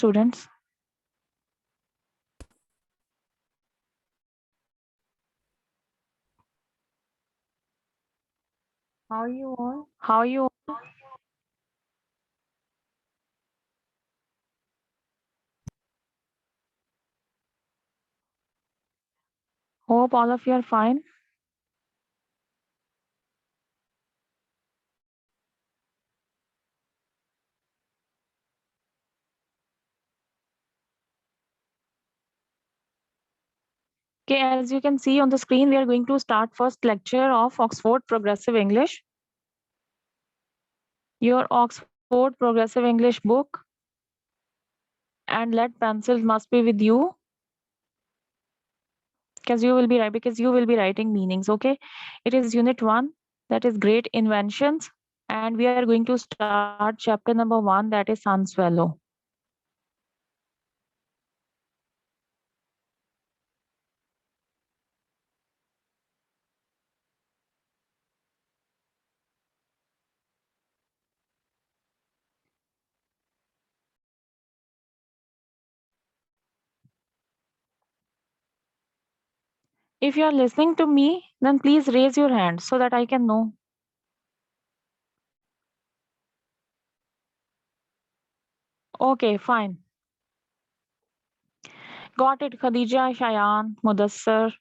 students. How are you all? How are you all? Hope all of you are fine. Okay, as you can see on the screen, we are going to start first lecture of Oxford Progressive English. Your Oxford Progressive English book and lead pencils must be with you because you will be writing meanings. Okay, it is unit 1, that is great inventions, and we are going to start chapter number 1, that is sun swallow. If you are listening to me, then please raise your hand so that I can know. Okay, fine. Got it, Khadija, Shayan, Mudassar.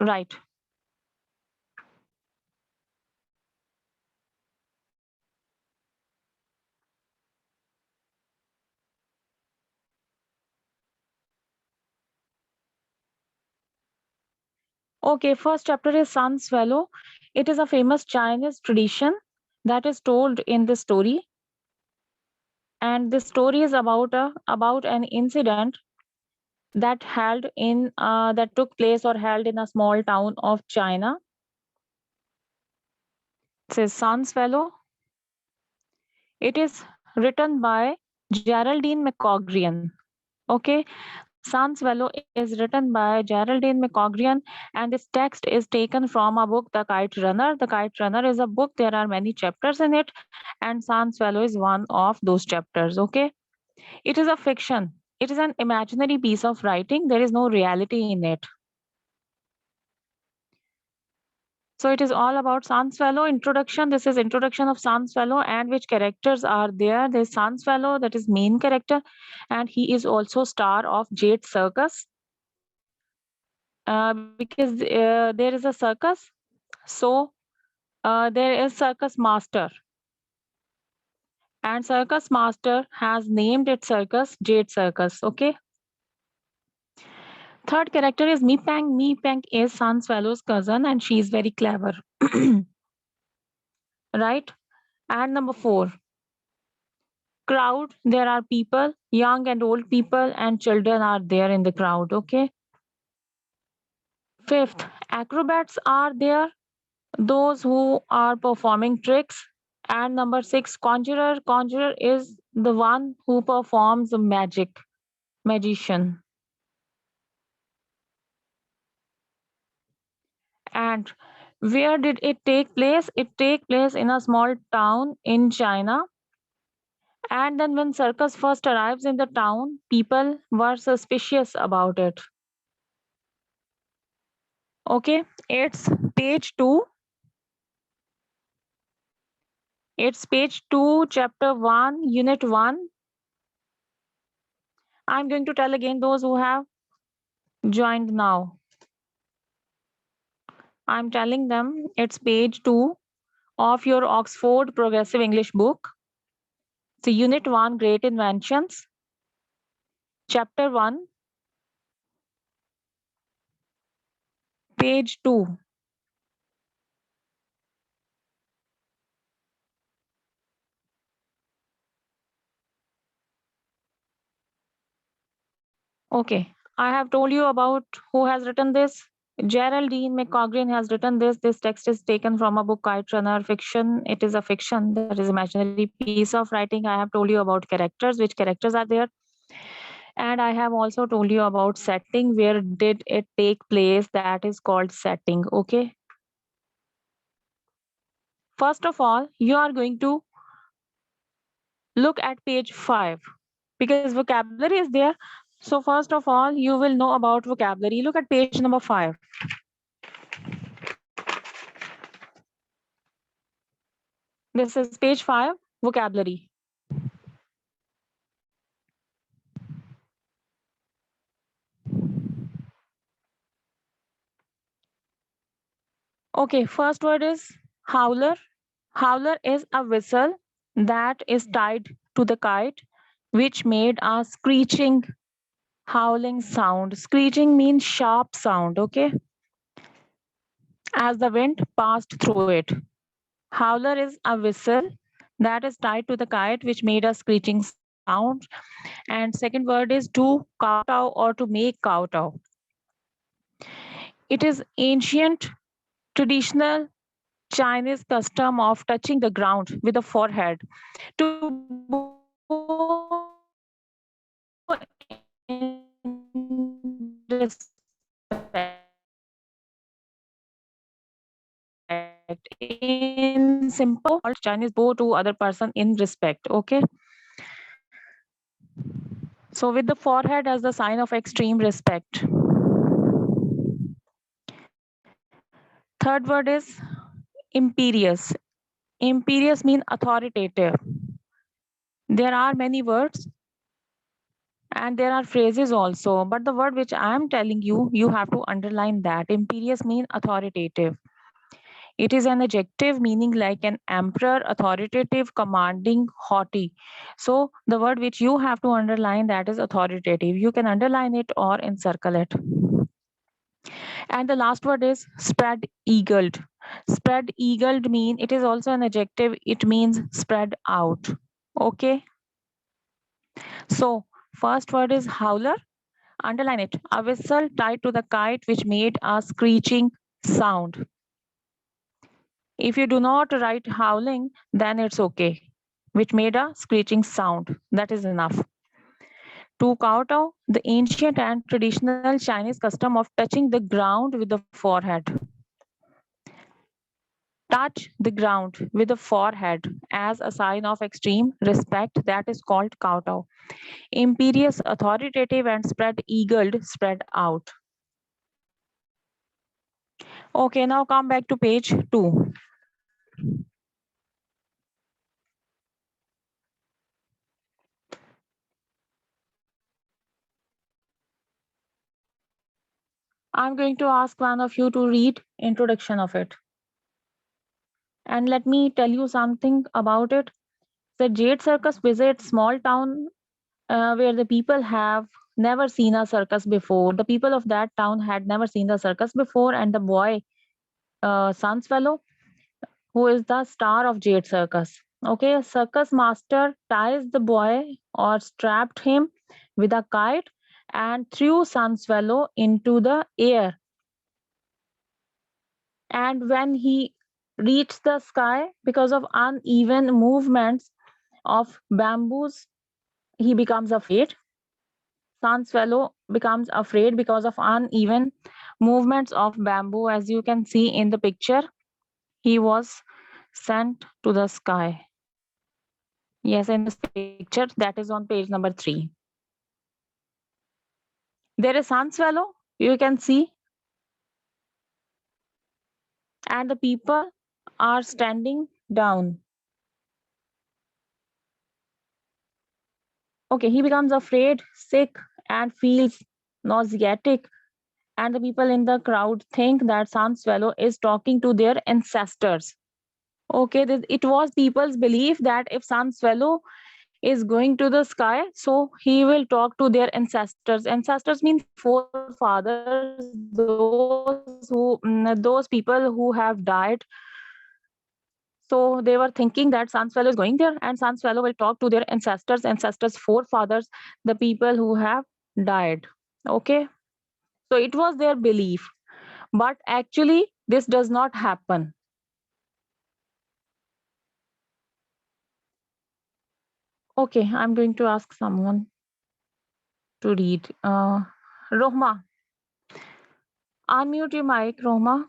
Right. Okay, first chapter is Sun Swallow. It is a famous Chinese tradition that is told in the story. And the story is about an incident that that took place or held in a small town of China. It says Sun Swallow. It is written by Geraldine McCaughrean. Okay, Sun Swallow is written by Geraldine McCaughrean, and this text is taken from a book, The Kite Runner. The Kite Runner is a book, there are many chapters in it, and Sun Swallow is one of those chapters. Okay, it is a fiction, it is an imaginary piece of writing, there is no reality in it. So it is all about Sun Swallow. Introduction. This is introduction of Sun Swallow and which characters are there. There's Sun Swallow, that is main character, and he is also star of Jade Circus. Because there is a circus, so there is circus master, and circus master has named its circus Jade Circus. Okay. Third character is Mi Pang. Mi Pang is Sun Swallow's cousin, and she is very clever. Right. And number 4, crowd. There are people, young and old people, and children are there in the crowd. Okay. Fifth, acrobats are there, those who are performing tricks. And number 6, conjurer. Conjurer is the one who performs magic, magician. And where did it take place? It take place in a small town in China. And then when circus first arrives in the town, people were suspicious about it. Okay, it's page 2. It's page 2, chapter 1, unit 1. I'm going to tell again those who have joined now. I'm telling them it's page 2 of your Oxford Progressive English book. So unit 1, Great Inventions, chapter 1, page 2. Okay, I have told you about who has written this. Geraldine McCaughrean has written this. This text is taken from a book, Kite Runner Fiction. It is a fiction, that is imaginary piece of writing. I have told you about characters, which characters are there. And I have also told you about setting, where did it take place, that is called setting. Okay. First of all, you are going to Look at page 5 because vocabulary is there. So first of all, you will know about vocabulary. Look at page number 5. This is page 5, vocabulary. Okay, first word is howler. Howler is a whistle that is tied to the kite, which made a screeching, howling sound. Screeching means sharp sound, okay? As the wind passed through it. Howler is a whistle that is tied to the kite, which made a screeching sound. And second word is to kowtow or to make kowtow. It is ancient, traditional Chinese custom of touching the ground with the forehead to in simple Chinese bow to other person in respect. Okay. So with the forehead as the sign of extreme respect. Third word is imperious. Imperious mean authoritative. There are many words and there are phrases also, but the word which I am telling you, you have to underline that. Imperious mean authoritative. It is an adjective meaning like an emperor, authoritative, commanding, haughty. So the word which you have to underline, that is authoritative. You can underline it or encircle it. And the last word is spread eagled. Spread eagled mean it is also an adjective. It means spread out. Okay. So first word is howler. Underline it. A whistle tied to the kite which made a screeching sound. If you do not write howling, then it's okay. Which made a screeching sound. That is enough. To kowtow, the ancient and traditional Chinese custom of touching the ground with the forehead. Touch the ground with the forehead as a sign of extreme respect, that is called kowtow. Imperious, authoritative, and spread eagled, spread out. Okay, now come back to page 2. I'm going to ask one of you to read introduction of it. And let me tell you something about it. The Jade Circus visits small town where the people have never seen a circus before. The people of that town had never seen the circus before, and the boy, Sunswallow, who is the star of Jade Circus. Okay, a circus master ties the boy or strapped him with a kite and threw Sunswallow into the air. And when he reached the sky, because of uneven movements of bamboos, he becomes afraid. Sunswallow becomes afraid because of uneven movements of bamboo. As you can see in the picture, he was sent to the sky. Yes, in this picture, that is on page number 3. There is Sunswallow, you can see, and the people are standing down. Okay, he becomes afraid, sick, and feels nauseatic. And the people in the crowd think that Sunswallow is talking to their ancestors. Okay, it was people's belief that if Sunswallow is going to the sky, so he will talk to their ancestors. Ancestors mean forefathers, those people who have died. So they were thinking that Sunswallow is going there, and Sunswallow will talk to their ancestors, forefathers, the people who have died. Okay, so it was their belief, but actually this does not happen. Okay, I'm going to ask someone to read. Rohma, unmute your mic, Rohma.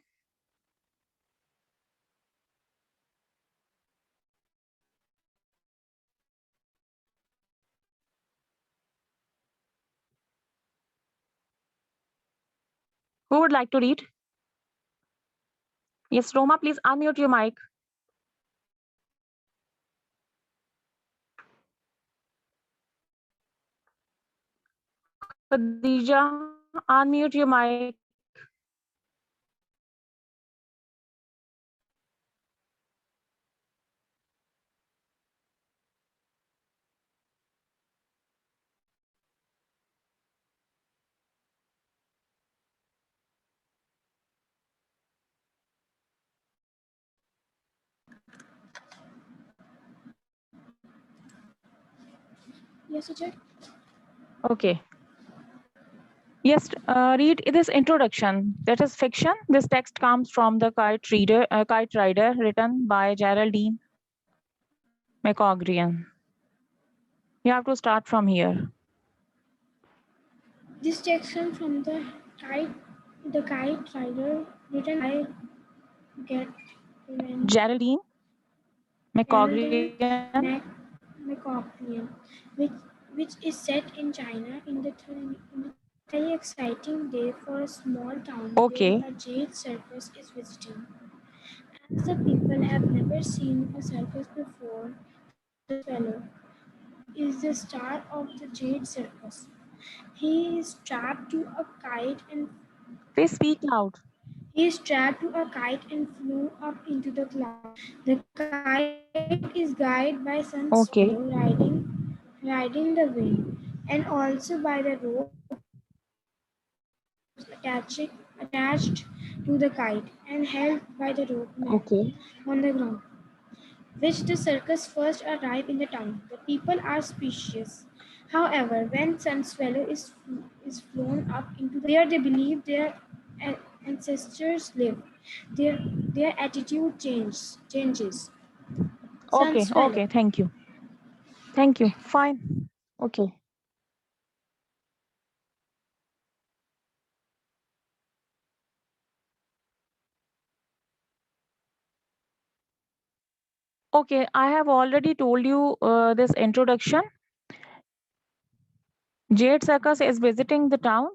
Who would like to read? Yes, Roma, please unmute your mic. Khadija, unmute your mic. Yes, teacher. Okay. Yes, read this introduction. That is fiction. This text comes from the Kite Rider, written by Geraldine McCogrian. You have to start from here. This section from the Kite Rider, written by Get Geraldine Geraldine McCogrian. McCaughrean, which is set in China in the very exciting day for a small town where Okay. a jade circus is visiting. As the people have never seen a circus before, Sunswallow is the star of the jade circus. He is strapped to a kite and Please speak loud. he is strapped to a kite and flew up into the clouds. The kite is guided by Sunswallow Okay. riding the wind, and also by the ropes attached to the kite and held by the rope man Okay. on the ground, which the circus first arrive in the town. The people are suspicious. However, when Sunswallow is flown up into the where they believe their ancestors live, their attitude changes. Okay. Sunswallow. Okay. Thank you. Thank you. Fine. Okay. Okay. I have already told you this introduction. Jade Circus is visiting the town,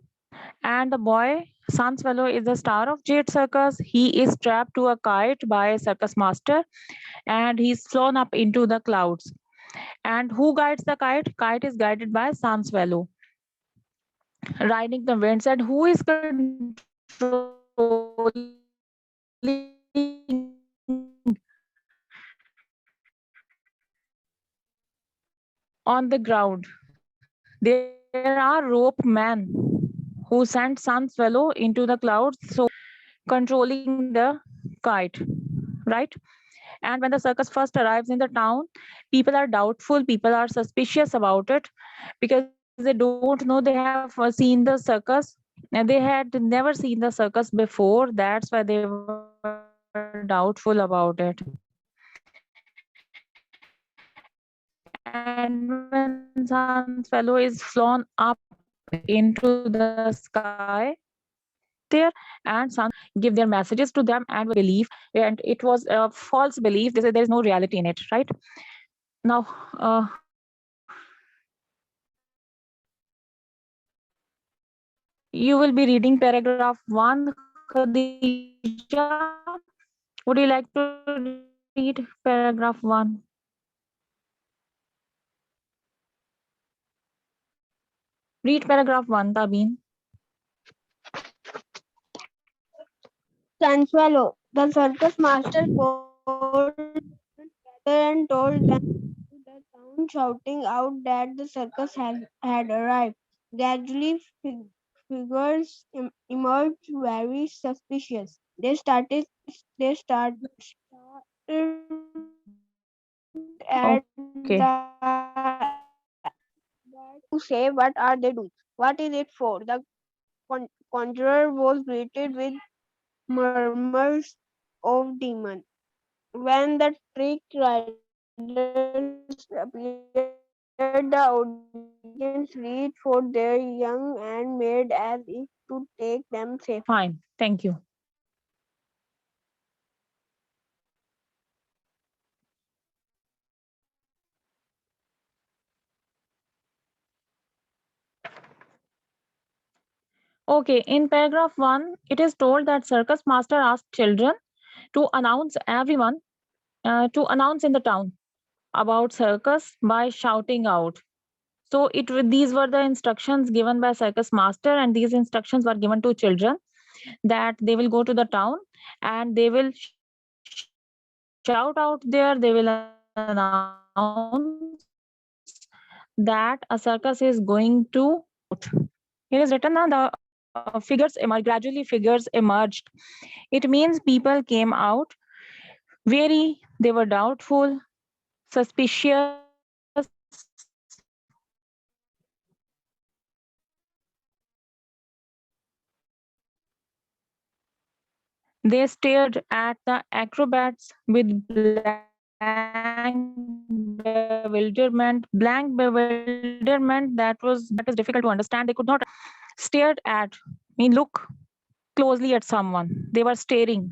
and the boy Sunswallow is the star of Jade Circus. He is strapped to a kite by a circus master, and he's flown up into the clouds. And who guides the kite? Kite is guided by Sunswallow, riding the winds. And who is controlling on the ground? There are rope men who send Sunswallow into the clouds, so controlling the kite, right? And when the circus first arrives in the town, people are doubtful, people are suspicious about it because they don't know, they have seen the circus and they had never seen the circus before. That's why they were doubtful about it. And when Sunswallow is flown up into the sky, there and Sun give their messages to them and was belief, and it was a false belief. There is no reality in it, right? Now, you will be reading paragraph 1, Khadija. Would you like to read paragraph 1? Read paragraph 1, Tabeen. Sunswallow. The circus master called and told them to the town, shouting out that the circus had arrived. Gradually, figures emerged very suspicious. They started at Okay. to say, what are they doing? What is it for? The conjurer was greeted with murmurs of demon. When the trick riders appeared, the audience reached for their young and made as if to take them safely. Fine. Thank you. Okay, in paragraph 1, it is told that circus master asked children to announce in the town about circus by shouting out. So these were the instructions given by circus master, and these instructions were given to children that they will go to the town and they will shout out there, they will announce that a circus is going to out. Here is written now the gradually figures emerged. It means people came out wary, they were doubtful, suspicious, they stared at the acrobats with blank bewilderment that is difficult to understand. They could not stared at, look closely at someone. They were staring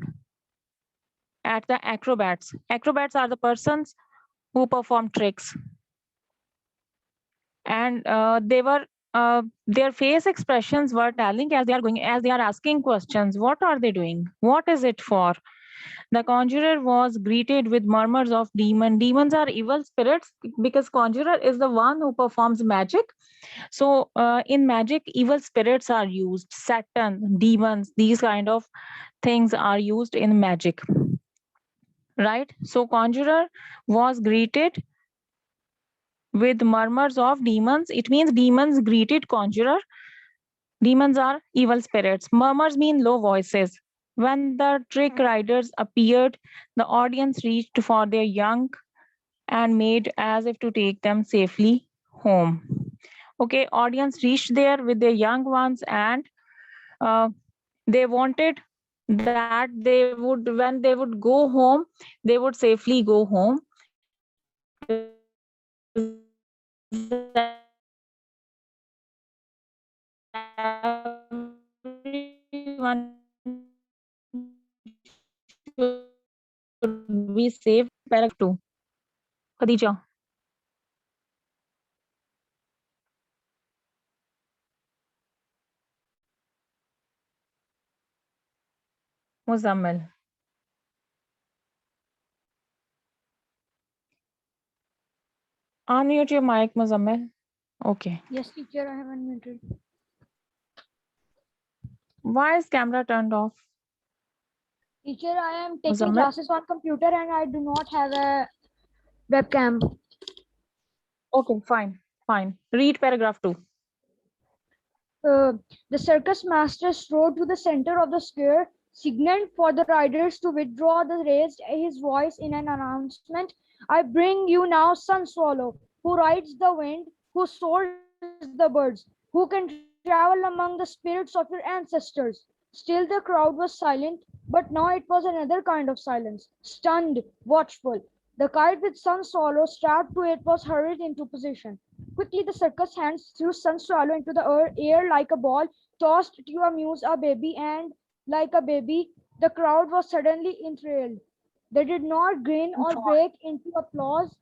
at the acrobats. Acrobats are the persons who perform tricks. And their face expressions were telling as they are asking questions. What are they doing? What is it for? The conjurer was greeted with murmurs of demon. Demons are evil spirits because conjurer is the one who performs magic. So in magic, evil spirits are used. Satan, demons, these kind of things are used in magic. Right? So conjurer was greeted with murmurs of demons. It means demons greeted conjurer. Demons are evil spirits. Murmurs mean low voices. When the trick riders appeared, the audience reached for their young and made as if to take them safely home. Okay, audience reached there with their young ones, and they wanted that when they would go home, they would safely go home. Everyone should be safe. Paragraph 2. Khadija. Muzammil. Unmute your mic, Muzammil. Okay. Yes, teacher, I have unmuted. Why is camera turned off? Teacher, I am taking Muzammil? classes on computer and I do not have a webcam. Okay, fine. Read paragraph 2. The circus master strode to the center of the square, signaled for the riders to withdraw, raised his voice in an announcement. I bring you now Sun Swallow, who rides the wind, who soars the birds, who can travel among the spirits of your ancestors. Still the crowd was silent, but now it was another kind of silence, stunned, watchful. The kite with Sun Swallow strapped to it was hurried into position. Quickly, the circus hands threw Sun Swallow into the air like a ball, tossed to amuse a baby, and like a baby, the crowd was suddenly enthralled. They did not grin or break into applause.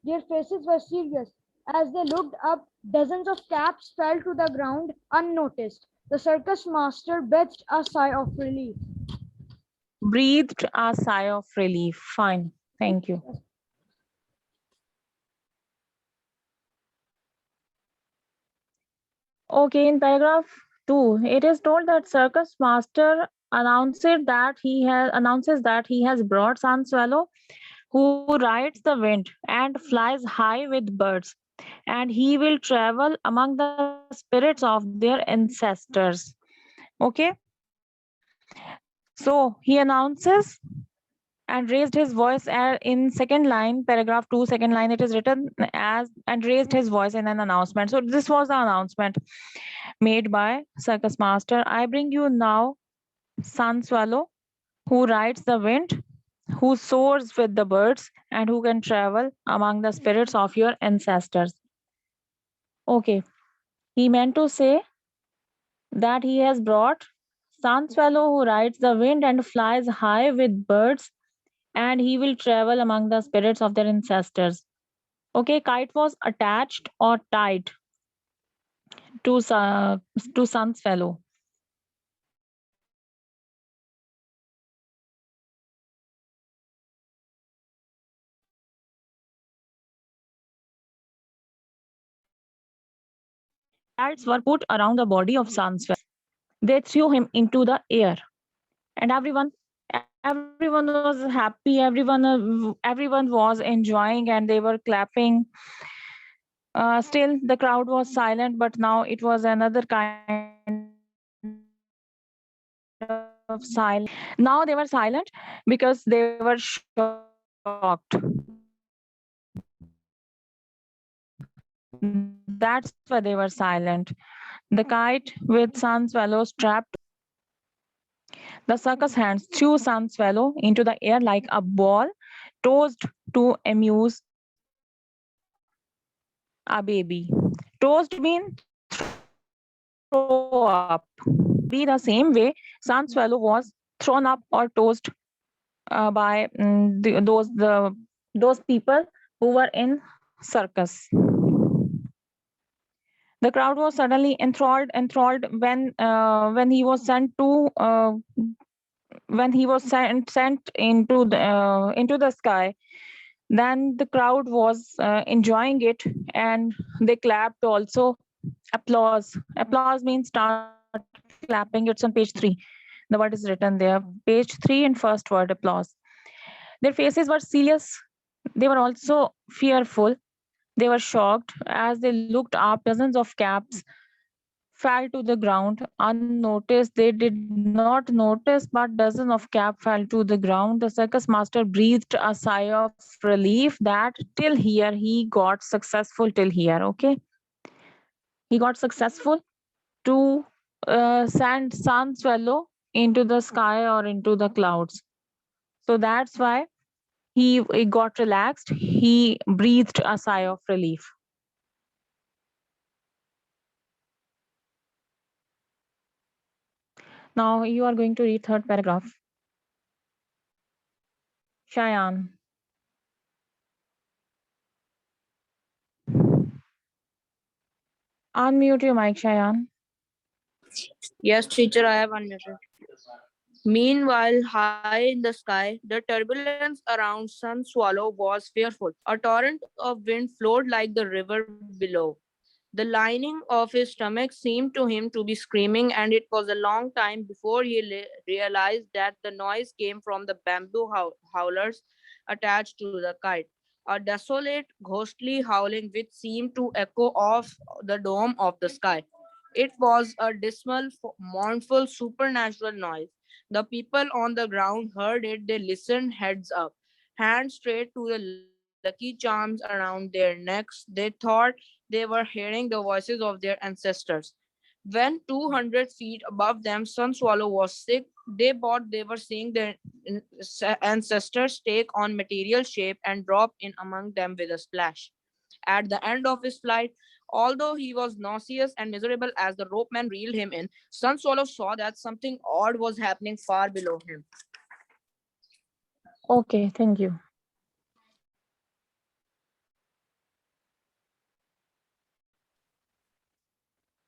Their faces were serious. As they looked up, dozens of caps fell to the ground unnoticed. The circus master breathed a sigh of relief. Breathed a sigh of relief. Fine. Thank you. Okay, in paragraph 2, it is told that circus master announces that he has brought Sun Swallow, who rides the wind and flies high with birds, and he will travel among the spirits of their ancestors. Okay, so he announces and raised his voice in second line, paragraph 2, second line, it is written as and raised his voice in an announcement. So this was the announcement made by circus master. I bring you now Sun Swallow, who rides the wind, who soars with the birds, and who can travel among the spirits of your ancestors. Okay, he meant to say that he has brought Sun Swallow, who rides the wind and flies high with birds, and he will travel among the spirits of their ancestors. Okay, kite was attached or tied to Sun Swallow. Belts were put around the body of Sanswell. They threw him into the air, and everyone was happy. Everyone was enjoying, and they were clapping. Still, the crowd was silent, but now it was another kind of silence. Now they were silent because they were shocked. That's why they were silent. The kite with Sun Swallow strapped. The circus hands threw Sun Swallow into the air like a ball tossed to amuse a baby. Tossed mean throw up. Be the same way Sun Swallow was thrown up or tossed by those people who were in circus. The crowd was suddenly enthralled when he was sent into the sky. Then the crowd was enjoying it, and they clapped also. Applause means start clapping. It's on page 3. The word is written there. Page 3 and first word applause. Their faces were serious. They were also fearful. They were shocked as they looked up. Dozens of caps fell to the ground unnoticed. They did not notice, but dozens of cap fell to the ground. The circus master breathed a sigh of relief that till here he got successful till here. Okay, he got successful to send sun swallow into the sky or into the clouds. So that's why he got relaxed. He breathed a sigh of relief. Now you are going to read third paragraph. Shayan. Unmute your mic, Shayan. Yes, teacher, I have unmuted. Meanwhile, high in the sky, the turbulence around Sun Swallow was fearful. A torrent of wind flowed like the river below. The lining of his stomach seemed to him to be screaming, and it was a long time before he realized that the noise came from the bamboo howlers attached to the kite. A desolate, ghostly howling which seemed to echo off the dome of the sky. It was a dismal, mournful, supernatural noise. The people on the ground heard it. They listened heads up, hands straight to the lucky charms around their necks. They thought they were hearing the voices of their ancestors. When 200 feet above them, Sun Swallow was sick. They were seeing their ancestors take on material shape and drop in among them with a splash. At the end of his flight, although he was nauseous and miserable as the ropeman reeled him in, Sun Swallow saw that something odd was happening far below him. Okay, thank you.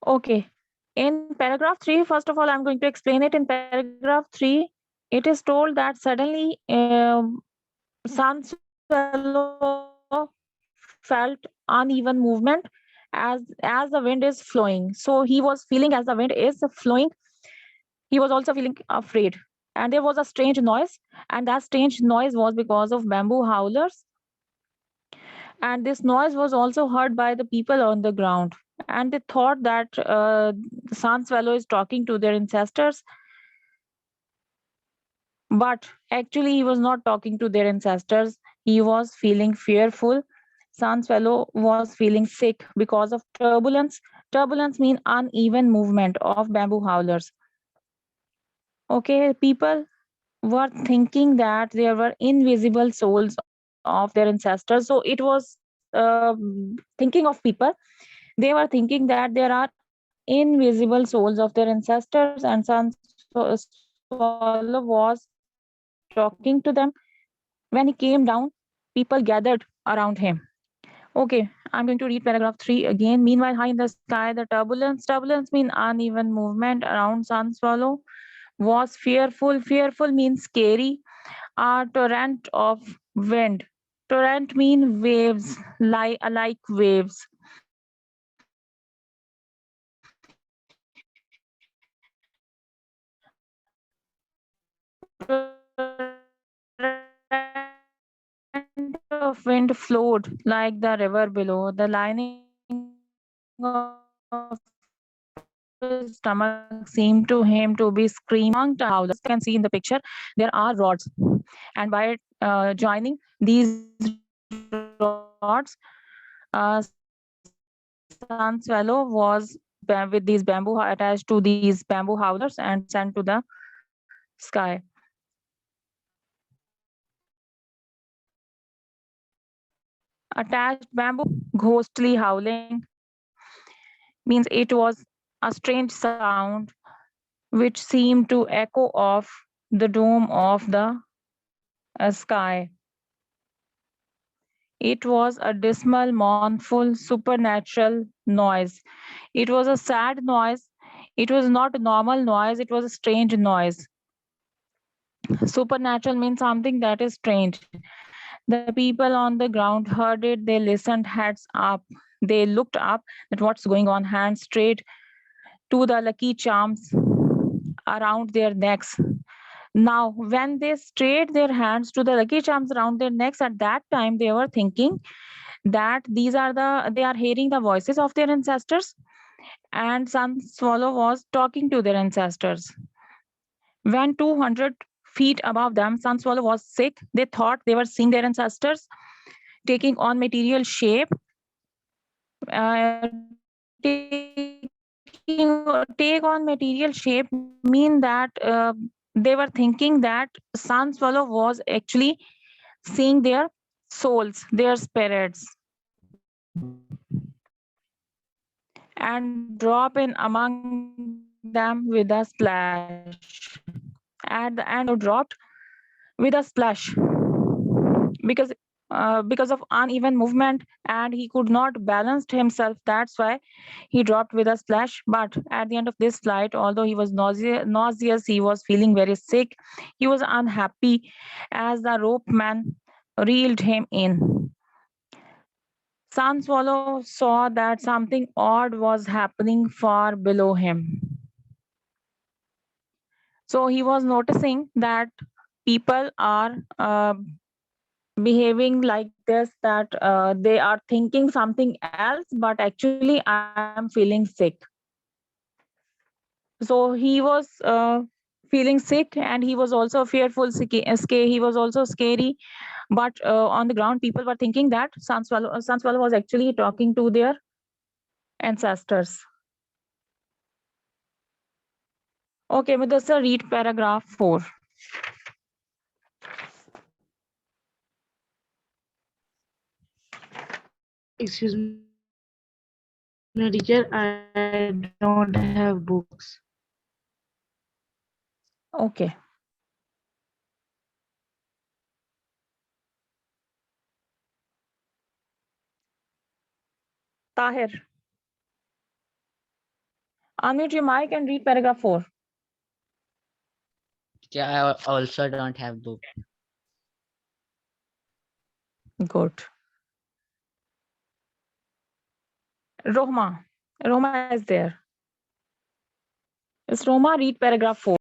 Okay. In paragraph 3, first of all, I'm going to explain it. In paragraph 3, it is told that suddenly Sansvello felt uneven movement as the wind is flowing. So he was feeling as the wind is flowing, he was also feeling afraid. And there was a strange noise, and that strange noise was because of bamboo howlers. And this noise was also heard by the people on the ground. And they thought that Sun Swallow is talking to their ancestors, but actually he was not talking to their ancestors. He was feeling fearful. Sun Swallow was feeling sick because of turbulence. Turbulence means uneven movement of bamboo howlers. Okay, people were thinking that there were invisible souls of their ancestors. So it was thinking of people. They were thinking that there are invisible souls of their ancestors, and Swallow was talking to them. When he came down, people gathered around him. Okay, I'm going to read paragraph 3 again. Meanwhile, high in the sky, the turbulence mean uneven movement around Sun Swallow was fearful. Fearful means scary. A torrent of wind. Torrent mean waves, like waves. of wind flowed like the river below. The lining of his stomach seemed to him to be screaming among howlers. You can see in the picture there are rods, and by joining these rods, sun swallow was with these bamboo attached to these bamboo howlers and sent to the sky. Attached bamboo, ghostly howling means it was a strange sound which seemed to echo off the dome of the sky. It was a dismal, mournful, supernatural noise. It was a sad noise. It was not a normal noise, it was a strange noise. Supernatural means something that is strange. The people on the ground heard it, they listened, heads up. They looked up at what's going on, hands straight to the lucky charms around their necks. Now, when they straight their hands to the lucky charms around their necks, at that time they were thinking that they are hearing the voices of their ancestors, and Sun Swallow was talking to their ancestors. When 200 feet above them, Sun Swallow was sick. They thought they were seeing their ancestors taking on material shape. Take on material shape mean that they were thinking that Sun Swallow was actually seeing their souls, their spirits, and drop in among them with a splash. At the end, dropped with a splash because because of uneven movement, and he could not balance himself. That's why he dropped with a splash. But at the end of this flight, although he was nauseous, he was feeling very sick. He was unhappy as the rope man reeled him in. Sun Swallow saw that something odd was happening far below him. So he was noticing that people are behaving like this, that they are thinking something else, but actually I am feeling sick. So he was feeling sick, and he was also fearful, he was also scary. But on the ground, people were thinking that Sun Swallow was actually talking to their ancestors. Okay, Mudassar, read paragraph 4. Excuse me, teacher, I don't have books. Okay. Tahir, unmute your mic and read paragraph 4. Yeah, I also don't have book. Good. Roma is there. Is Roma, read paragraph 4.